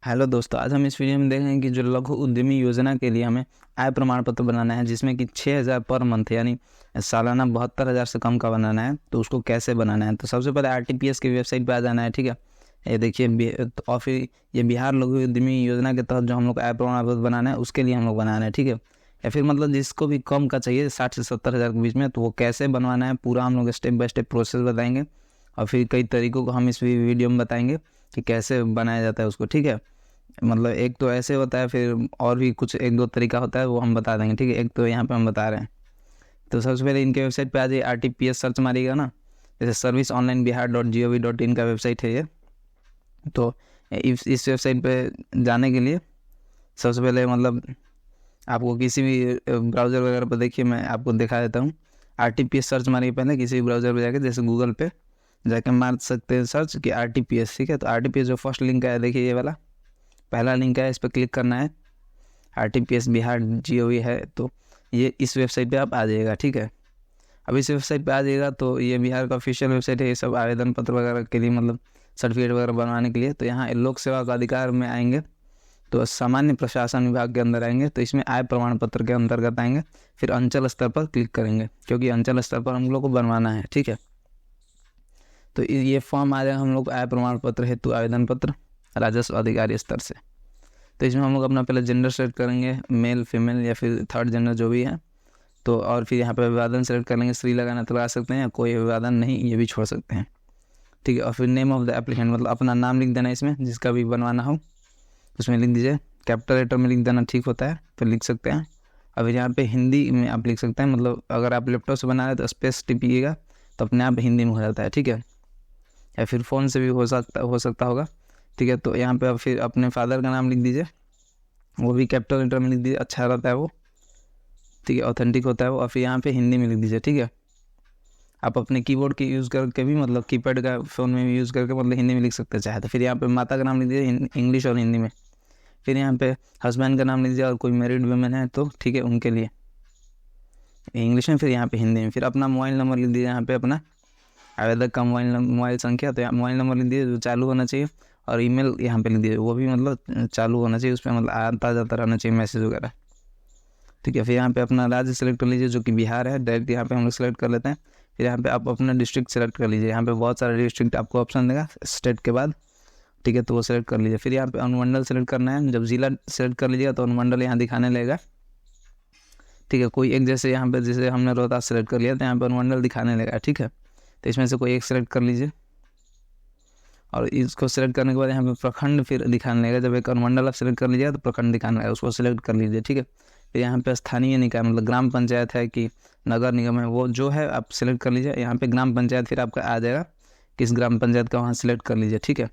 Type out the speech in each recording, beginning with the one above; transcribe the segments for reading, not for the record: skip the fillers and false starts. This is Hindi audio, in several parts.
हेलो दोस्तों, आज हम इस वीडियो में देखेंगे कि जो लघु उद्यमी योजना के लिए हमें आय प्रमाण पत्र बनाना है, जिसमें कि 6,000 पर मंथ यानी सालाना 72,000 से कम का बनाना है। तो उसको कैसे बनाना है, तो सबसे पहले आरटीपीएस की वेबसाइट पर आ जाना है। ठीक है, ये देखिए और फिर ये बिहार लघु उद्यमी योजना के तहत जो हम लोग आय प्रमाण पत्र बनाना है उसके लिए हम लोग बनाना है। ठीक है, या फिर मतलब जिसको भी कम का चाहिए 60 से 70,000 के बीच में, तो वो कैसे बनवाना है पूरा हम लोग स्टेप बाय स्टेप प्रोसेस बताएंगे। और फिर कई तरीकों को हम इस वीडियो में बताएंगे कि कैसे बनाया जाता है उसको। ठीक है, मतलब एक तो ऐसे होता है, फिर और भी कुछ एक दो तरीका होता है, वो हम बता देंगे। ठीक है, एक तो यहाँ पे हम बता रहे हैं। तो सबसे पहले इनके वेबसाइट पे आ जाइए, आरटीपीएस सर्च मारिएगा ना, जैसे सर्विस ऑनलाइन बिहार .gov.in का वेबसाइट है ये। तो इस वेबसाइट पे जाने के लिए सबसे पहले मतलब आपको किसी भी ब्राउज़र वगैरह पर, देखिए मैं आपको दिखा देता हूँ। आरटीपीएस सर्च मारिए पहले किसी भी ब्राउज़र पर जाकर, जैसे गूगल पे जाके मार सकते हैं सर्च कि आरटीपीएस। ठीक है, तो आरटीपीएस जो फर्स्ट लिंक है, देखिए ये वाला पहला लिंक है, इस पर क्लिक करना है। आरटीपीएस बिहार .gov है, तो ये इस वेबसाइट पे आप आ जाइएगा। ठीक है, अब इस वेबसाइट पे आ जाइएगा तो ये बिहार का ऑफिशियल वेबसाइट है, ये सब आवेदन पत्र वगैरह के लिए, मतलब सर्टिफिकेट वगैरह बनवाने के लिए। तो यहाँ लोक सेवा का अधिकार में आएंगे तो सामान्य प्रशासन विभाग के अंदर आएंगे, तो इसमें आय प्रमाण पत्र के अंतर्गत आएंगे। फिर अंचल स्तर पर क्लिक करेंगे, क्योंकि अंचल स्तर पर हम लोग को बनवाना है। ठीक है, तो ये फॉर्म आ जाएगा हम लोग आय प्रमाण पत्र हेतु आवेदन पत्र राजस्व अधिकारी स्तर से। तो इसमें हम लोग अपना पहले जेंडर सेलेक्ट करेंगे, मेल फीमेल या फिर थर्ड जेंडर जो भी है। तो और फिर यहाँ पे अभिवादन सेलेक्ट कर लेंगे, स्त्री लगाना तो लगा सकते हैं, या कोई अभिवादन नहीं ये भी छोड़ सकते हैं। ठीक है, और फिर नेम ऑफ द एप्लीकेंट, मतलब अपना नाम लिख देना इसमें, जिसका भी बनवाना हो उसमें लिख दीजिए। कैपिटल लेटर में लिख देना ठीक होता है, तो लिख सकते हैं। अब यहाँ पे हिंदी में आप लिख सकते हैं, मतलब अगर आप लैपटॉप से बना रहे तो स्पेस टिपिएगा तो अपने आप हिंदी में हो जाता है। ठीक है, या फिर फ़ोन से भी हो सकता होगा। ठीक है, तो यहाँ पे अब फिर अपने फादर का नाम लिख दीजिए, वो भी कैपिटल लेटर में लिख दीजिए, अच्छा रहता है वो। ठीक है, ऑथेंटिक होता है वो। और फिर यहाँ पे हिंदी में लिख दीजिए। ठीक है, आप अपने कीबोर्ड की यूज़ करके भी, मतलब कीपैड का फ़ोन में भी यूज़ करके मतलब हिंदी में लिख सकते हैं चाहे तो। फिर यहाँ पे माता का नाम लिख दीजिए इंग्लिश और हिंदी में। फिर यहाँ पे हस्बैंड का नाम लिख दीजिए, और कोई मैरिड वुमेन है तो ठीक है उनके लिए इंग्लिश में, फिर यहाँ पे हिंदी में। फिर अपना मोबाइल नंबर लिख दीजिए यहाँ पे, अपना आवेदक का मोबाइल संख्या, तो मोबाइल नंबर लिख दीजिए जो चालू होना चाहिए। और ईमेल यहाँ पे लिख दीजिए, वो भी मतलब चालू होना चाहिए, उसमें मतलब आता जाता रहना चाहिए मैसेज वगैरह। ठीक है, फिर यहाँ पे अपना राज्य सेलेक्ट कर लीजिए, जो कि बिहार है, डायरेक्ट यहाँ पे हम लोग सेलेक्ट कर लेते हैं। फिर यहाँ पे आप अपना डिस्ट्रिक्ट सेलेक्ट कर लीजिए, यहाँ पे बहुत सारे डिस्ट्रिक्ट आपको ऑप्शन देगा स्टेट के बाद। ठीक है, तो वो सेलेक्ट कर लीजिए। फिर यहाँ पे अनुमंडल सेलेक्ट करना है, जब जिला सेलेक्ट कर लीजिएगा तो अनुमंडल यहाँ दिखाने लगेगा। ठीक है, कोई एक, जैसे यहाँ पे जैसे हमने रोहतास सेलेक्ट कर लिया तो यहाँ पे अनुमंडल दिखाने लगेगा। ठीक है, तो इसमें से कोई एक सेलेक्ट कर लीजिए, और इसको सेलेक्ट करने के बाद यहाँ पे प्रखंड फिर दिखाने लगेगा। जब एक अनुमंडल आप सेलेक्ट कर लीजिएगा तो प्रखंड दिखाने लगेगा, उसको सेलेक्ट कर लीजिए। ठीक है, फिर यहाँ पे स्थानीय निकाय, मतलब ग्राम पंचायत है कि नगर निगम है, वो जो है आप सेलेक्ट कर लीजिए। यहाँ पे ग्राम पंचायत फिर आपका आ जाएगा, किस ग्राम पंचायत का, वहाँ सेलेक्ट कर लीजिए। ठीक है,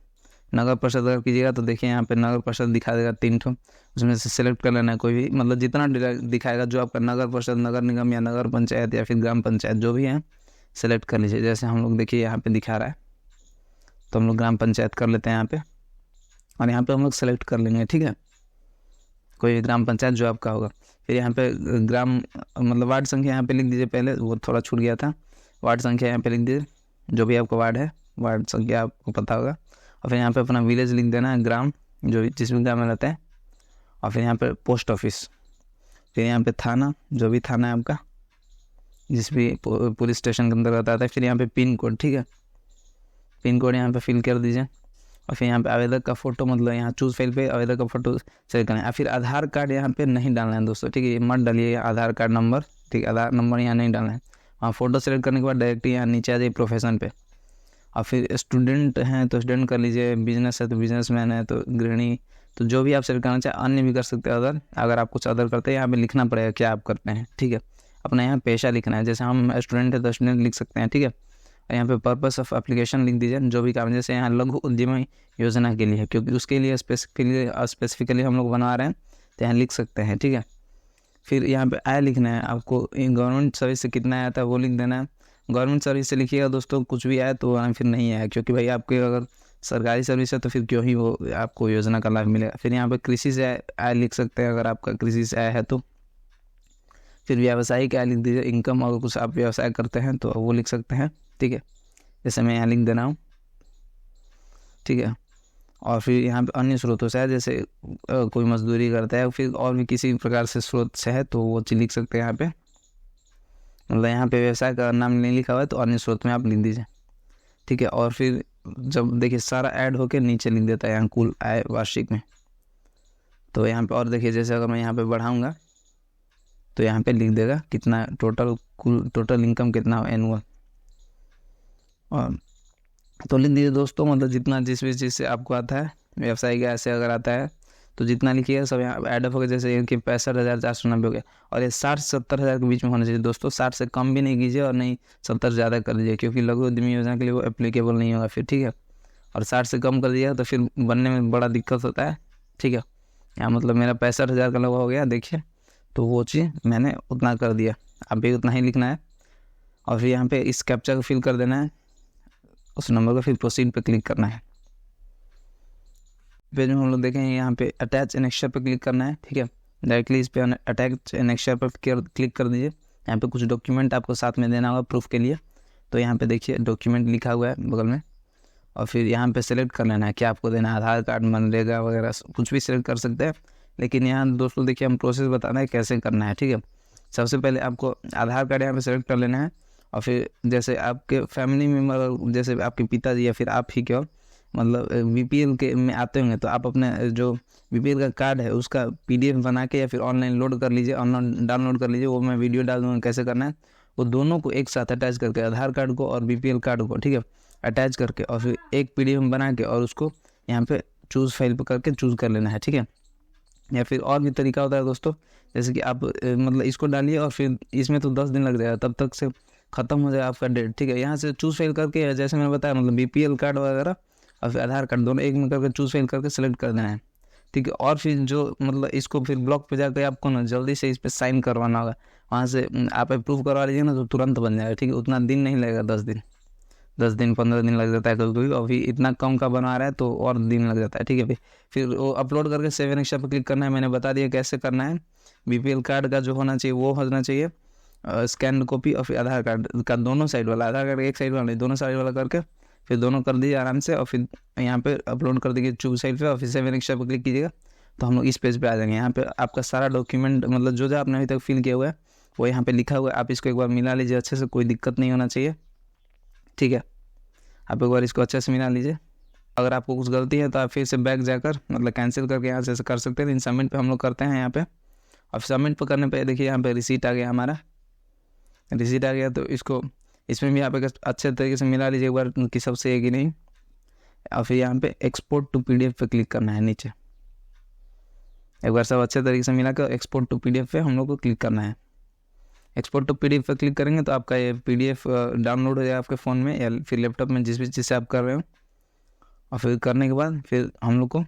नगर परिषद अगर कीजिएगा तो देखिए यहाँ पे नगर परिषद दिखा देगा 3 ठो, उसमें से सेलेक्ट कर लेना है कोई भी, मतलब जितना दिखाएगा जो आपका नगर परिषद, नगर निगम या नगर पंचायत या फिर ग्राम पंचायत जो भी है सेलेक्ट कर लीजिए। जैसे हम लोग देखिए यहाँ पे दिखा रहा है, तो हम लोग ग्राम पंचायत कर लेते हैं यहाँ पे, और यहाँ पे हम लोग सेलेक्ट कर लेंगे। ठीक है, कोई ग्राम पंचायत जो आपका होगा। फिर यहाँ पे ग्राम, मतलब वार्ड संख्या यहाँ पे लिख दीजिए, पहले वो थोड़ा छूट गया था। वार्ड संख्या यहाँ पे लिख दीजिए, जो भी आपका वार्ड है वार्ड संख्या आपको पता होगा। और फिर यहाँ पे अपना विलेज लिख देना है, ग्राम जो भी जिस भी ग्राम में रहता है। और फिर यहाँ पे पोस्ट ऑफिस, फिर यहाँ पे थाना, जो भी थाना है आपका, जिस भी पुलिस स्टेशन के अंदर आता है। फिर यहाँ पे पिन कोड, ठीक है, पिन कोड यहाँ पे फिल कर दीजिए। और फिर यहाँ पे आवेदक का फ़ोटो, मतलब यहाँ चूज़ फाइल पे आवेदक का फ़ोटो सेलेक्ट करना है। फिर आधार कार्ड यहाँ पे नहीं डालना है दोस्तों, ठीक है, ये मत डालिए आधार कार्ड नंबर। ठीक है, आधार नंबर यहाँ नहीं डालना है। वहाँ फ़ोटो सेलेक्ट करने के बाद डायरेक्ट यहाँ नीचे आ जाइए प्रोफेशन पे। और फिर स्टूडेंट हैं तो स्टूडेंट कर लीजिए, बिजनेस है तो बिजनेसमैन है तो गृहिणी, तो जो भी आप सेलेक्ट करना चाहें। अन्य भी कर सकते हैं अदर, अगर आप कुछ अदर करते हैं यहाँ पे लिखना पड़ेगा क्या आप करते हैं। ठीक है, अपना यहाँ पेशा लिखना है, जैसे हम स्टूडेंट है तो स्टूडेंट लिख सकते हैं। ठीक है, और यहाँ पे पर्पस ऑफ एप्लीकेशन लिख दीजिए, जो भी काम, जैसे यहाँ लघु उद्यमी योजना के लिए है, क्योंकि उसके लिए स्पेसिफिकली हम लोग बना रहे हैं, तो यहाँ लिख सकते हैं। ठीक है, फिर यहाँ पे आय लिखना है आपको, गवर्नमेंट सर्विस से कितना आया था वो लिख देना है। गवर्नमेंट सर्विस से लिखिएगा दोस्तों, कुछ भी आया तो फिर नहीं आया, क्योंकि भाई आपके अगर सरकारी सर्विस है तो फिर क्यों ही वो आपको योजना का लाभ मिलेगा। फिर यहाँ पे कृषि से आय लिख सकते हैं, अगर आपका कृषि से आय है तो। फिर व्यावसायिक आय लिख दीजिए, इनकम, अगर कुछ आप व्यवसाय करते हैं तो वो लिख सकते हैं। ठीक है, जैसे मैं यहाँ लिख दे रहा हूँ। ठीक है, और फिर यहाँ पे अन्य स्रोतों से है, जैसे कोई मजदूरी करता है फिर और भी किसी प्रकार से स्रोत से है तो वो लिख सकते हैं यहाँ पे। मतलब यहाँ पे व्यवसाय का नाम नहीं लिखा हुआ है तो अन्य स्रोत में आप लिख दीजिए, ठीक है। और फिर जब देखिए सारा ऐड होके नीचे लिख देता है यहाँ कुल आय वार्षिक में। तो यहाँ पे और देखिए जैसे अगर मैं यहाँ पे बढ़ाऊँगा तो यहाँ पे लिख देगा कितना टोटल इनकम कितना हो एनुअल। और तो लिख दीजिए दोस्तों, मतलब जितना जिस भी चीज़ से आपको आता है व्यवसाय का ऐसे अगर आता है तो जितना लिखिएगा सब यहाँ एडअप हो गया। जैसे कि 65,490 हो गया और ये 60-70 हज़ार के बीच में होना चाहिए दोस्तों। 60 से कम भी नहीं कीजिए और नहीं 70 ज़्यादा कर दीजिए, क्योंकि लघु उद्यमी योजना के लिए वो एप्लीकेबल नहीं होगा फिर, ठीक है। और 60 से कम कर दिया तो फिर बनने में बड़ा दिक्कत होता है, ठीक है। यहाँ मतलब मेरा 65,000 का लगा हो गया, देखिए। तो वो चीज़ मैंने उतना कर दिया, अब भी उतना ही लिखना है। और फिर यहाँ पे इस कैप्चा को फिल कर देना है, उस नंबर को, फिर प्रोसीड पे क्लिक करना है। पेज में हम लोग देखेंगे यहाँ पे अटैच एनेक्चर पे क्लिक करना है, ठीक है। डायरेक्टली इस पे अटैच एनेक्चर पर क्लिक कर दीजिए। यहाँ पे कुछ डॉक्यूमेंट आपको साथ में देना होगा प्रूफ के लिए। तो यहाँ पे देखिए डॉक्यूमेंट लिखा हुआ है बगल में, और फिर यहाँ पे सेलेक्ट कर लेना है क्या आपको देना है, आधार कार्ड, मनरेगा वगैरह कुछ भी सिलेक्ट कर सकते हैं। लेकिन यहाँ दोस्तों देखिए हम प्रोसेस बताना है कैसे करना है, ठीक है। सबसे पहले आपको आधार कार्ड यहाँ पे सेलेक्ट कर लेना है, और फिर जैसे आपके फैमिली मेम्बर, जैसे आपके पिताजी या फिर आप ही के, मतलब बीपीएल के में आते होंगे तो आप अपने जो बीपीएल का कार्ड है उसका पीडीएफ बना के या फिर ऑनलाइन लोड कर लीजिए, ऑनलाइन डाउनलोड कर लीजिए। वो मैं वीडियो डाल दूँगा कैसे करना है। वो दोनों को एक साथ अटैच करके, आधार कार्ड को और बीपीएल कार्ड को, ठीक है, अटैच करके और फिर एक पीडीएफ बना के और उसको यहाँ पे चूज़ फाइल पर करके चूज़ कर लेना है, ठीक है। या फिर और भी तरीका होता है दोस्तों, जैसे कि आप मतलब इसको डालिए और फिर इसमें तो 10 दिन लग जाएगा, तब तक से ख़त्म हो जाएगा आपका डेट, ठीक है। यहाँ से चूज़ फाइल करके जैसे मैंने बताया, मतलब बीपीएल कार्ड वगैरह और फिर आधार कार्ड दोनों एक में करके चूज़ फाइल करके सेलेक्ट कर देना है, ठीक है। और फिर जो मतलब इसको फिर ब्लॉक पे जाकर आपको ना जल्दी से इस पर साइन करवाना होगा। वहाँ से आप अप्रूव करवा लीजिए ना तो तुरंत बन जाएगा, ठीक है। उतना दिन नहीं लगेगा, 10 दिन 15 दिन लग जाता है कभी कभी, और फिर इतना कम का बना रहा है तो और दिन लग जाता है, ठीक है। फिर वो अपलोड करके सेव एनेक्चर पर क्लिक करना है। मैंने बता दिया कैसे करना है। बीपीएल कार्ड का जो होना चाहिए वो होना चाहिए स्कैन कॉपी, और फिर आधार कार्ड का दोनों साइड वाला, आधार कार्ड एक साइड वाला नहीं, दोनों साइड वाला करके फिर दोनों कर दीजिए आराम से, और फिर यहाँ पे अपलोड कर दीजिए चूज साइड पे, और फिर सेव एनेक्चर पर क्लिक कीजिएगा तो हम लोग इस पेज पे आ जाएंगे। यहाँ पे आपका सारा डॉक्यूमेंट, मतलब जो आपने अभी तक फिल किया हुआ है वो यहाँ पे लिखा हुआ है। आप इसको एक बार मिला लीजिए अच्छे से, कोई दिक्कत नहीं होना चाहिए, ठीक है। आप एक बार इसको अच्छे से मिला लीजिए। अगर आपको कुछ गलती है तो आप फिर से बैक जाकर मतलब कैंसिल करके यहाँ से कर सकते हैं। इन सबमिट पे हम लोग करते हैं यहाँ पे, और सबमिट पर करने पे देखिए यहाँ पे रिसीट आ गया, हमारा रिसीट आ गया। तो इसको इसमें भी आप एक अच्छे तरीके से मिला लीजिए एक बार कि सब सही है कि नहीं। और फिर यहाँ पे एक्सपोर्ट टू पीडीएफ पे क्लिक करना है नीचे, एक बार सब अच्छे तरीके से मिला कर एक्सपोर्ट टू पीडीएफ पे हम लोग को क्लिक करना है। एक्सपोर्ट टू पीडीएफ पे क्लिक करेंगे तो आपका ये पीडीएफ डाउनलोड हो जाएगा आपके फ़ोन में या फिर लैपटॉप में, जिस भी चीज़ से आप कर रहे हो। और फिर करने के बाद फिर हम लोग को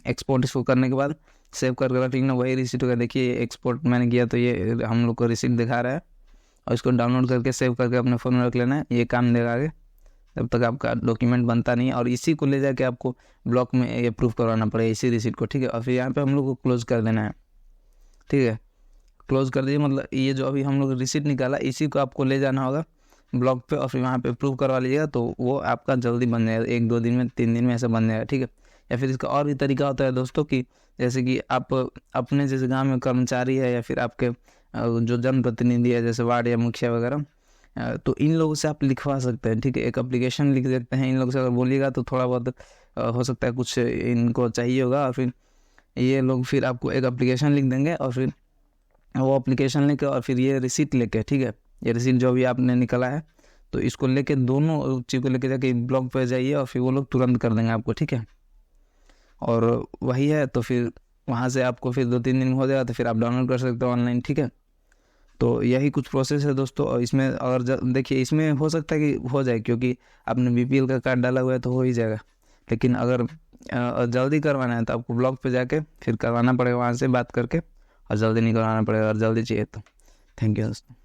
एक्सपोर्ट इसको करने के बाद सेव कर ठीक ना, वही रिसीट होगा। देखिए एक्सपोर्ट मैंने किया तो ये हम लोग को रिसीट दिखा रहा है, और इसको डाउनलोड करके सेव करके अपने फ़ोन में रख लेना है। ये काम देगा आगे, तब तक आपका डॉक्यूमेंट बनता नहीं है, और इसी को ले जाके आपको ब्लॉक में ये प्रूफ करवाना पड़ेगा, इसी रिसीट को, ठीक है। और फिर यहाँ पे हम लोग को क्लोज कर देना है, ठीक है। क्लोज कर दीजिए, मतलब ये जो अभी हम लोग रिसीट निकाला इसी को आपको ले जाना होगा ब्लॉक पे, और फिर वहाँ पे प्रूफ करवा लीजिएगा तो वो आपका जल्दी बन जाएगा, 1-2 दिन में, 3 दिन में ऐसा बन जाएगा, ठीक है। या फिर इसका और भी तरीका होता है दोस्तों कि जैसे कि आप अपने जैसे गाँव में कर्मचारी है या फिर आपके जो जनप्रतिनिधि है जैसे वार्ड या मुखिया वगैरह, तो इन लोगों से आप लिखवा सकते हैं, ठीक है। एक एप्लीकेशन लिख सकते हैं, इन लोगों से अगर बोलिएगा तो थोड़ा बहुत हो सकता है कुछ इनको चाहिए होगा, और फिर ये लोग फिर आपको एक एप्लीकेशन लिख देंगे, और फिर वो एप्लीकेशन लेके और फिर ये रिसीट लेके, ठीक है, ये रिसीट जो भी आपने निकाला है तो इसको लेके दोनों चीज़ को लेके जाके ब्लॉक पे जाइए, और फिर वो लोग तुरंत कर देंगे आपको, ठीक है। और वही है, तो फिर वहाँ से आपको फिर 2-3 दिन में हो जाएगा तो फिर आप डाउनलोड कर सकते हो ऑनलाइन, ठीक है। तो यही कुछ प्रोसेस है दोस्तों। और इसमें अगर देखिए इसमें हो सकता है कि हो जाए, क्योंकि आपने बीपीएल का कार्ड डाला हुआ है तो हो ही जाएगा। लेकिन अगर जल्दी करवाना है तो आपको ब्लॉक पे जाके फिर करवाना पड़ेगा, वहाँ से बात करके, और जल्दी नहीं करवाना पड़ेगा अगर जल्दी चाहिए तो। थैंक यू दोस्तों।